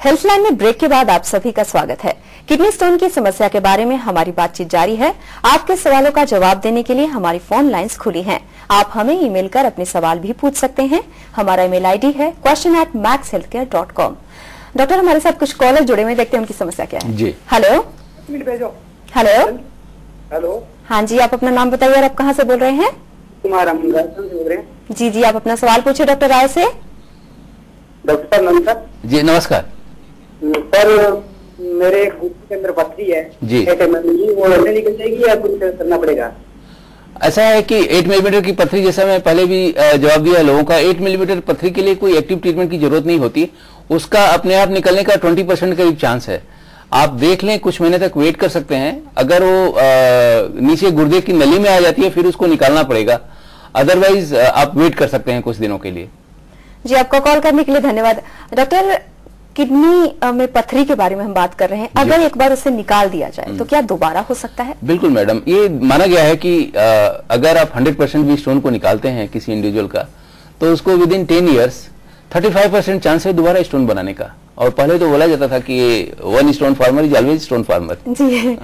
हेल्थलाइन में ब्रेक के बाद आप सभी का स्वागत है। किडनी स्टोन की समस्या के बारे में हमारी बातचीत जारी है। आपके सवालों का जवाब देने के लिए हमारी फोन लाइंस खुली हैं। आप हमें ईमेल कर अपने सवाल भी पूछ सकते हैं। हमारा ईमेल आईडी है question@maxhealthcare.com। डॉक्टर, हमारे साथ कुछ कॉलर जुड़े हुए, देखते हैं उनकी समस्या क्या है। जी। Hello hello hello. हाँ जी, आप अपना नाम बताइए और आप कहाँ से बोल रहे हैं? तुम्हारा बोल रहे हैं। जी जी, आप अपना सवाल पूछिए डॉक्टर राय से। डॉक्टर नमस्कार। जी नमस्कार सर, मेरे घुटने के अंदर पथरी है जी। वो ऐसे निकल जाएगी या कुछ करना पड़ेगा? ऐसा है कि 8 मिलीमीटर की पथरी, जैसा मैं पहले भी जवाब दिया लोगों का, 8 मिलीमीटर पथरी के लिए कोई एक्टिव ट्रीटमेंट की जरूरत नहीं होती। उसका अपने आप निकलने का 20% करीब चांस है। आप देख लें, कुछ महीने तक वेट कर सकते हैं। अगर वो नीचे गुर्दे की नली में आ जाती है फिर उसको निकालना पड़ेगा, अदरवाइज आप वेट कर सकते हैं कुछ दिनों के लिए। जी, आपका कॉल करने के लिए धन्यवाद। डॉक्टर, किडनी में पथरी के बारे में हम बात कर रहे हैं। अगर एक बार उसे निकाल दिया जाए तो क्या दोबारा हो सकता है? बिल्कुल मैडम, ये माना गया है कि अगर आप 100% भी स्टोन को निकालते हैं किसी इंडिविजुअल का, तो उसको विद इन 10 ईयर्स 35% चांस है दोबारा स्टोन बनाने का। और पहले तो बोला जाता था कि one stone former is always stone former. जी।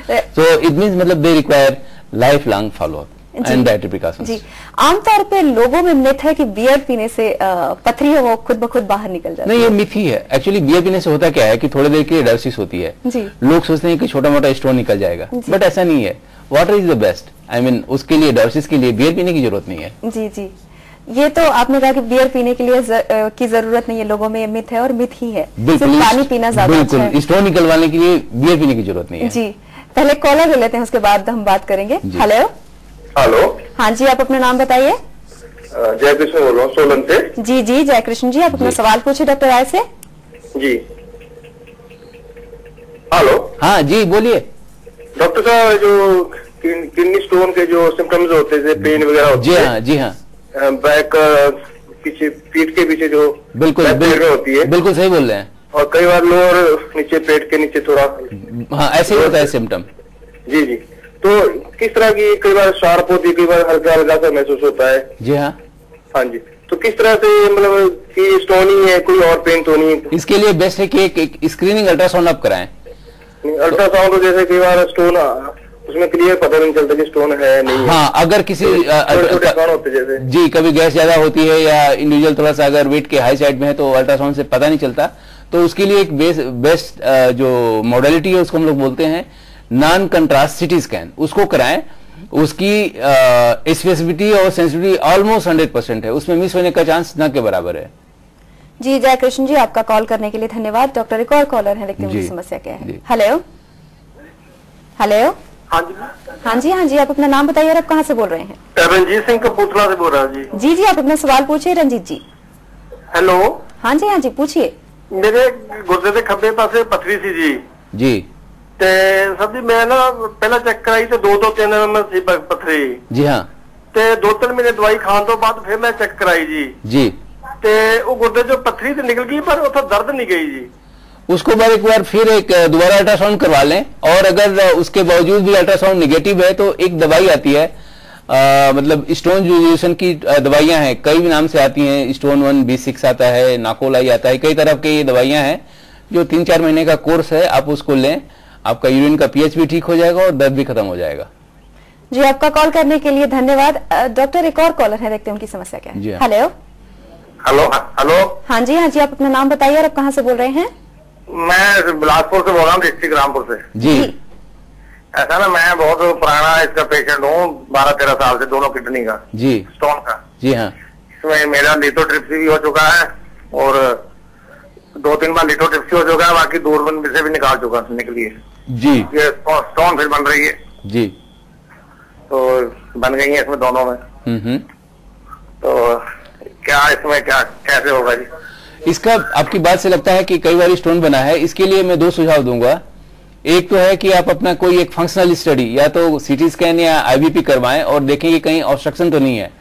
सो इट मींस मतलब they require life long follow up and dietary precautions. जी, आमतौर पे लोगों में मिथ है कि बियर पीने से पथरी है वो खुद ब खुद बाहर निकल जाती है। नहीं, ये मिथ ही है। एक्चुअली बियर पीने से होता क्या है कि थोड़ी देर के लिए डायलिसिस होती है। जी। लोग सोचते हैं कि छोटा मोटा स्टोन निकल जाएगा, बट ऐसा नहीं है। Water is the best. I mean उसके लिए, डायलिसिस के लिए बियर पीने की जरूरत नहीं है। जी जी, ये तो आपने कहा कि बियर पीने के लिए की जरूरत नहीं है, लोगों में ये मिथ है और मिथ ही है। बिल्कुल, पानी पीना ज्यादा अच्छा है। बिल्कुल, स्टोन निकलवाने के लिए बियर पीने की जरूरत नहीं है। जी, पहले कॉलर ले लेते हैं, उसके बाद हम बात करेंगे। Hello hello. हाँ जी, आप अपना नाम बताइए। जय कृष्ण बोल रहा हूँ, सोलन से। जी जी, जय कृष्ण जी, आप अपना सवाल पूछिए डॉक्टर राय से। जी। हेलो। हाँ जी, बोलिए। डॉक्टर साहब, जो किडनी स्टोन के जो सिम्टम्स होते हैं, पेन वगैरह होती जी है। हाँ, जी हाँ, बैक पीछे, पीठ के पीछे जो बिल्कुल होती है। बिल्कुल सही बोल रहे हैं। और कई बार लोअर नीचे, पेट के नीचे थोड़ा। हाँ, ऐसे ही होता है सिम्टम। जी जी। तो किस तरह की, कई बार शार्प होती है, कई बार हल्का हल्का सा महसूस होता है। जी हाँ। हाँ जी, तो किस तरह से, मतलब कि स्टोन ही है, कोई और पेन तो नहीं है? इसके लिए बेस्ट है कि एक स्क्रीनिंग अल्ट्रासाउंड आप कराएं। अल्ट्रासाउंड तो जैसे कई बार स्टोन उसमें क्लियर पता नहीं चलता कि स्टोन है नहीं है। हाँ, अगर किसी होते जैसे जी कभी गैस ज्यादा होती है या इंडिविजुअल थोड़ा सा अगर वेट के हाई साइड में है तो अल्ट्रासाउंड से पता नहीं चलता। तो उसके लिए एक बेस्ट जो मॉडलिटी है उसको हम लोग बोलते हैं नॉन कंट्रास्ट सिटी स्कैन, उसको कराएं। उसकी स्पेसिफिटी और सेंसिटिविटी ऑलमोस्ट 100% है, उसमें मिस होने का चांस न के बराबर है। जी, जय कृष्ण जी, आपका कॉल करने के लिए धन्यवाद। डॉक्टर, एक और कॉलर है, देखते हैं उनकी समस्या क्या है। Hello hello. हाँ जी। हाँ जी, हाँ जी, आप अपना नाम बताइए और आप कहाँ से बोल रहे हैं? रंजीत सिंह कपूरथला से बोल रहा हूँ जी। जी जी, आप अपना सवाल पूछिए रंजीत जी। हेलो। हाँ जी, हाँ जी, पूछिए। मेरे गुर्दे के खब्बे पासे पथरी सी जी। जी। ते सब जी, मैं ना पहला चेक कराई तो 2-3 mm सी पथरी। जी हाँ। ते 2-3 महीने दवाई खाने तो बाद फिर मैं चेक कराई जी। जी। ते वो गुर्दे जो पथरी तो निकल गई पर उतना दर्द नहीं गई जी। उसको एक बार फिर एक दोबारा अल्ट्रासाउंड करवा लें, और अगर उसके बावजूद भी अल्ट्रासाउंड निगेटिव है तो एक दवाई आती है, मतलब स्टोन रिजोल्यूशन की दवाइयां हैं, कई नाम से आती हैं। स्टोन 1 B6 आता है, नाकोलाई आता है, कई तरह के ये दवाइयां हैं जो 3-4 महीने का कोर्स है। आप उसको लें, आपका यूरिन का पीएच भी ठीक हो जाएगा और दर्द भी खत्म हो जाएगा। जी, आपका कॉल करने के लिए धन्यवाद। डॉक्टर, एक और कॉलर है, देखते हैं उनकी समस्या क्या है। Hello hello. हेलो। हाँ जी, हाँ जी, आप अपना नाम बताइए और आप कहाँ से बोल रहे हैं? मैं बिलासपुर से बोल रहा हूँ, डिस्ट्रिक्ट रामपुर से। जी। ऐसा ना, मैं बहुत पुराना इसका पेशेंट हूँ, 12-13 साल से, दोनों किडनी का, जी, स्टोन का। जी हाँ। इसमें मेरा लिथोट्रिप्सी भी हो चुका है और 2-3 बार लिथोट्रिप्सी हो चुका है, बाकी दूरबीन से भी निकली है जी। ये स्टोन फिर बन रही है जी। तो बन गई है इसमें दोनों में। तो क्या इसमें क्या कैसे होगा जी? इसका आपकी बात से लगता है कि कई बार स्टोन बना है। इसके लिए मैं 2 सुझाव दूंगा। एक तो है कि आप अपना कोई एक फंक्शनल स्टडी, या तो सीटी स्कैन या आईबीपी करवाएं और देखें कि कहीं ऑब्स्ट्रक्शन तो नहीं है,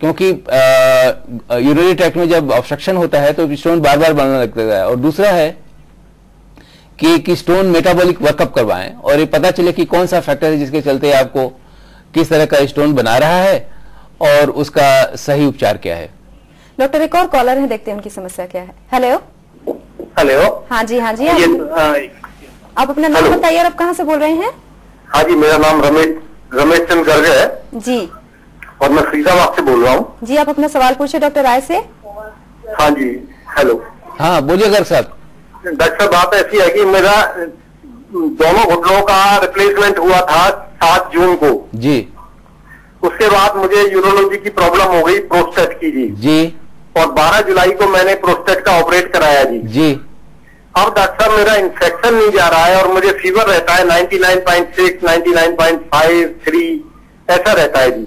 क्योंकि यूरिनरी ट्रैक्ट में जब ऑब्स्ट्रक्शन होता है तो स्टोन बार बार बनने लगता है। और दूसरा है कि स्टोन मेटाबॉलिक वर्कअप करवाएं और ये पता चले कि कौन सा फैक्टर है जिसके चलते आपको किस तरह का स्टोन बना रहा है और उसका सही उपचार क्या है। डॉक्टर, एक और कॉलर है, देखते हैं उनकी समस्या क्या है। Hello hello. हाँ जी ये आप अपना नाम बताइए और आप कहाँ से बोल रहे हैं? हाँ जी, मेरा नाम रमेश चंद्र गर्ग है जी, और मैं फरीदाबाद से बोल रहा हूँ। जी आप अपना सवाल पूछिए डॉक्टर राय से। हाँ जी, हेलो। हाँ बोलिए गर्ग साहब। डॉक्टर साहब, बात ऐसी है कि मेरा दोनों घुटनों का रिप्लेसमेंट हुआ था 7 जून को जी। उसके बाद मुझे यूरोलॉजी की प्रॉब्लम हो गई, प्रोस्टेट की जी। और 12 जुलाई को मैंने प्रोस्टेट का ऑपरेट कराया जी। अब डॉक्टर साहब मेरा इन्फेक्शन नहीं जा रहा है और मुझे फीवर रहता है 99.6, 99.5, 3 ऐसा रहता है जी।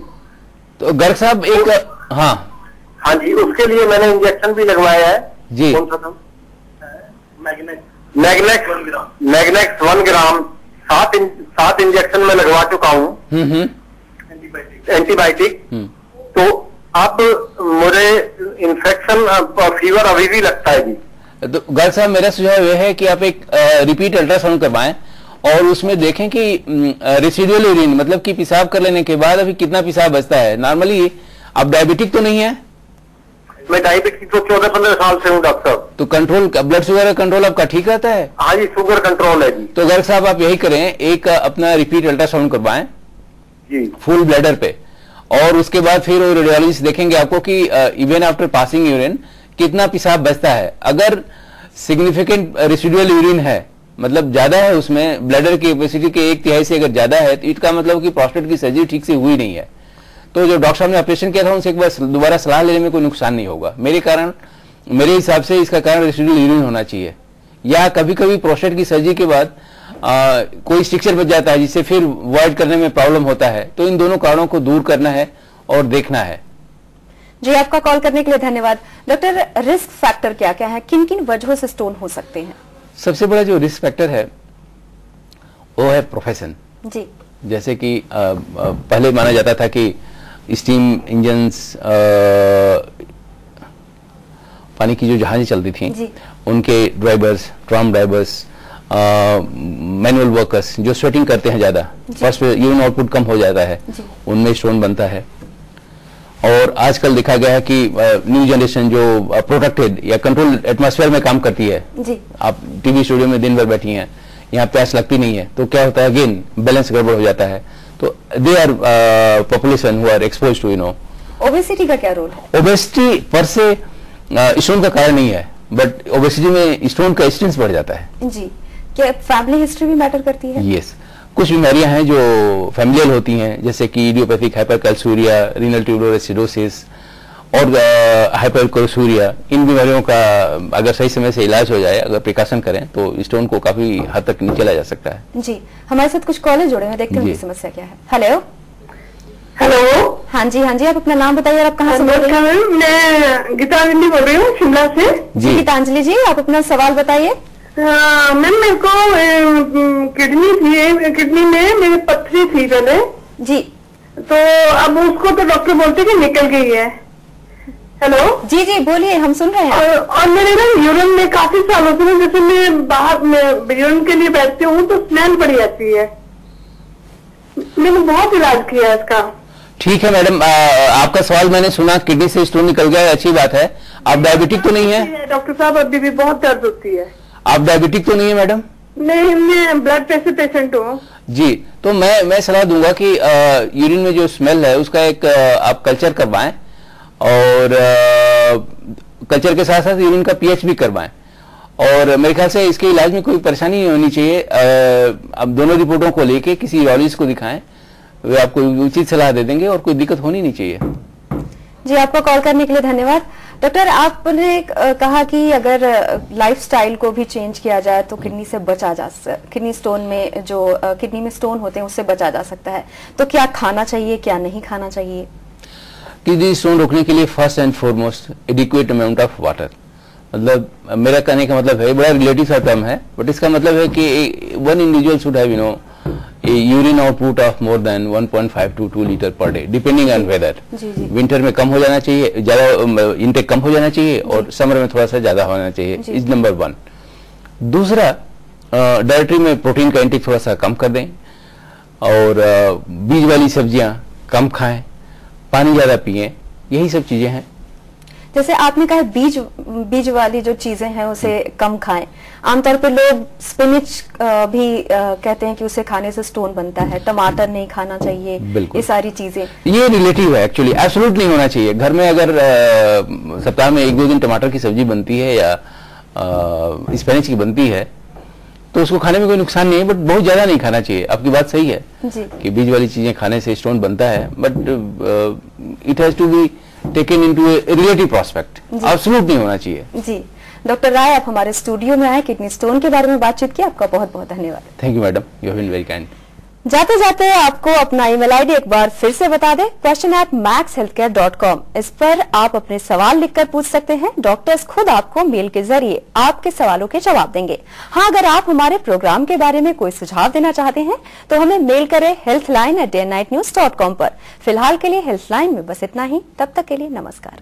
तो गर्ग साहब एक हाँ जी, उसके लिए मैंने इंजेक्शन भी लगवाया है जी। कौन सा था? मैग्नेक्स 1 ग्राम 7 इंजेक्शन में लगवा चुका हूँ एंटीबायोटिक। तो अब मुझे इन्फेक्शन फीवर अभी भी लगता है जी। तो गर्ग साहब मेरा सुझाव यह है कि आप एक रिपीट अल्ट्रासाउंड करवाएं और उसमें देखें कि रेसिडुअल यूरिन मतलब कि पेशाब कर लेने के बाद अभी कितना पेशाब बचता है। नॉर्मली आप डायबिटिक तो नहीं है? मैं डायबिटिक तो 14-15 साल से हूँ डॉक्टर साहब। तो कंट्रोल ब्लड शुगर कंट्रोल आपका ठीक रहता है? हाँ जी, शुगर कंट्रोल है जी। तो गर्ग साहब आप यही करें, एक अपना रिपीट अल्ट्रासाउंड करवाएं जी फुल ब्लैडर पे, और उसके बाद फिर वो रेडियोलॉजिस्ट देखेंगे आपको कि इवन आफ्टर पासिंग यूरिन कितना पेशाब बचता है। अगर सिग्निफिकेंट रेसिडुअल यूरिन है मतलब ज्यादा है, उसमें ब्लैडर की कैपेसिटी के 1/3 से अगर ज्यादा है, तो इसका मतलब कि प्रोस्टेट की सर्जरी ठीक से हुई नहीं है। तो जो डॉक्टर साहब ने ऑपरेशन किया था उनसे एक बार दोबारा सलाह लेने में कोई नुकसान नहीं होगा। मेरे हिसाब से इसका कारण रेसिडुअल यूरिन होना चाहिए, या कभी कभी प्रोस्टेट की सर्जरी के बाद कोई स्ट्रक्चर बच जाता है जिससे फिर वॉइड करने में प्रॉब्लम होता है। तो इन दोनों कारणों को दूर करना है और देखना है। जी, आपका कॉल करने के लिए धन्यवाद। डॉक्टर, रिस्क फैक्टर क्या क्या है, किन किन वजहों से स्टोन हो सकते हैं? सबसे बड़ा जो रिस्क फैक्टर है वो है प्रोफेशन जी। जैसे कि पहले माना जाता था कि स्टीम इंजन्स, पानी की जो जहाजें चलती थी उनके drivers, tram drivers, manual workers जो स्वेटिंग करते हैं ज्यादा, फर्स्ट यूरिन आउटपुट कम हो जाता है, उनमें स्टोन बनता है। और आजकल देखा गया है कि न्यू जनरेशन जो प्रोटेक्टेड या कंट्रोल एटमॉस्फेयर में काम करती है जी। आप टीवी स्टूडियो में दिन भर बैठी हैं, यहाँ प्यास लगती नहीं है, तो क्या होता है अगेन बैलेंस गड़बड़ हो जाता है। तो they are population who are expose to obesity का क्या रोल है? ओबेसिटी पर से स्टोन का कारण नहीं है, बट ओबेसिटी में स्टोन का इंसिडेंस बढ़ जाता है जी। क्या फैमिली हिस्ट्री भी मैटर करती है? यस, कुछ बीमारियां हैं जो फैमिलियल होती हैं, जैसे कि इडियोपैथिक हाइपरकैल्सूरिया, रीनल ट्यूबुलर एसिडोसिस और हाइपरकैल्सूरिया। इन बीमारियों का अगर सही समय से इलाज हो जाए, अगर प्रिकॉशन करें, तो स्टोन को काफी हद तक नीचे ला जा सकता है। जी, हमारे साथ कुछ कॉलर जुड़े हैं, देखते हैं उनकी समस्या क्या है। Hello hello. हाँ जी, मैं अपना नाम बताइए और आप कहाँ से बोल रही हैं? मैं गीतांजलि बोल रही हूँ शिमला से। जी गीतांजलि जी, आप अपना सवाल बताइए। मैम, मेरे को किडनी में मेरी पथरी थी पहले जी, तो अब उसको तो डॉक्टर बोलते कि निकल गई है। हेलो जी जी बोलिए, हम सुन रहे हैं। और मेरे ना यूरिन में काफी सालों से, जैसे मैं बाहर में यूरिन के लिए बैठती हूँ तो स्मेल बढ़ जाती है। मैंने बहुत इलाज किया इसका। ठीक है मैडम, आपका सवाल मैंने सुना, किडनी से स्टोन निकल गया है, अच्छी बात है। आप डायबिटिक तो नहीं है? डॉक्टर साहब, अभी भी बहुत दर्द होती है। आप डायबिटिक तो नहीं है मैडम? नहीं, मैं ब्लड प्रेशर पेशेंट हूँ जी। तो मैं सलाह दूंगा कि यूरिन में जो स्मेल है उसका एक आप कल्चर करवाएं, और कल्चर के साथ साथ यूरिन का पीएच भी करवाएं। और मेरे ख्याल से इसके इलाज में कोई परेशानी नहीं होनी चाहिए। अब दोनों रिपोर्टों को लेके किसी यूरोलॉजिस्ट को दिखाएं, वे आपको उचित सलाह दे देंगे और कोई दिक्कत होनी नहीं चाहिए। जी, आपको कॉल करने के लिए धन्यवाद। डॉक्टर, आपने कहा कि अगर लाइफस्टाइल को भी चेंज किया जाए तो किडनी से बचा जा सकता है, किडनी स्टोन में जो किडनी में स्टोन होते हैं उससे बचा जा सकता है। तो क्या खाना चाहिए, क्या नहीं खाना चाहिए? किडनी स्टोन रोकने के लिए first and foremost adequate amount of water. मतलब मेरा कहने का मतलब है, बड़ा रिलेटिव सा टर्म है, बट इसका मतलब है कि one individual should have a urine output of more than 1.5 to 2 litre per day, depending on whether. Winter में कम हो जाना चाहिए, ज्यादा इंटेक कम हो जाना चाहिए, और समर में थोड़ा सा ज्यादा होना चाहिए, इज नंबर 1। दूसरा, डायट्री में प्रोटीन का इंटेक थोड़ा सा कम कर दें, और बीज वाली सब्जियां कम खाएं, पानी ज्यादा पिएं, यही सब चीजें हैं। जैसे आपने कहा बीज वाली जो चीजें हैं उसे कम खाएं। आमतौर पे लोग स्पिनिच भी कहते हैं कि उसे खाने से स्टोन बनता है, टमाटर नहीं खाना चाहिए, ये सारी चीजें। ये रिलेटिव है एक्चुअली, एब्सोल्यूट नहीं होना चाहिए। घर में अगर सप्ताह में 1-2 दिन टमाटर की सब्जी बनती है या स्पिनिच की बनती है तो उसको खाने में कोई नुकसान नहीं है, बट बहुत ज्यादा नहीं खाना चाहिए। आपकी बात सही है कि बीज वाली चीजें खाने से स्टोन बनता है, but it has to be taken into a relative prospect, absolute नहीं होना चाहिए। जी डॉक्टर राय, आप हमारे स्टूडियो में आए, किडनी स्टोन के बारे में बातचीत की, आपका बहुत बहुत धन्यवाद। Thank you madam, you have been very kind. जाते जाते आपको अपना ईमेल आईडी एक बार फिर से बता दें, question@maxhealthcare.com। इस पर आप अपने सवाल लिखकर पूछ सकते हैं। डॉक्टर्स खुद आपको मेल के जरिए आपके सवालों के जवाब देंगे। हाँ, अगर आप हमारे प्रोग्राम के बारे में कोई सुझाव देना चाहते हैं तो हमें मेल करें healthline@dayandnightnews.com पर। फिलहाल के लिए हेल्थलाइन में बस इतना ही। तब तक के लिए नमस्कार।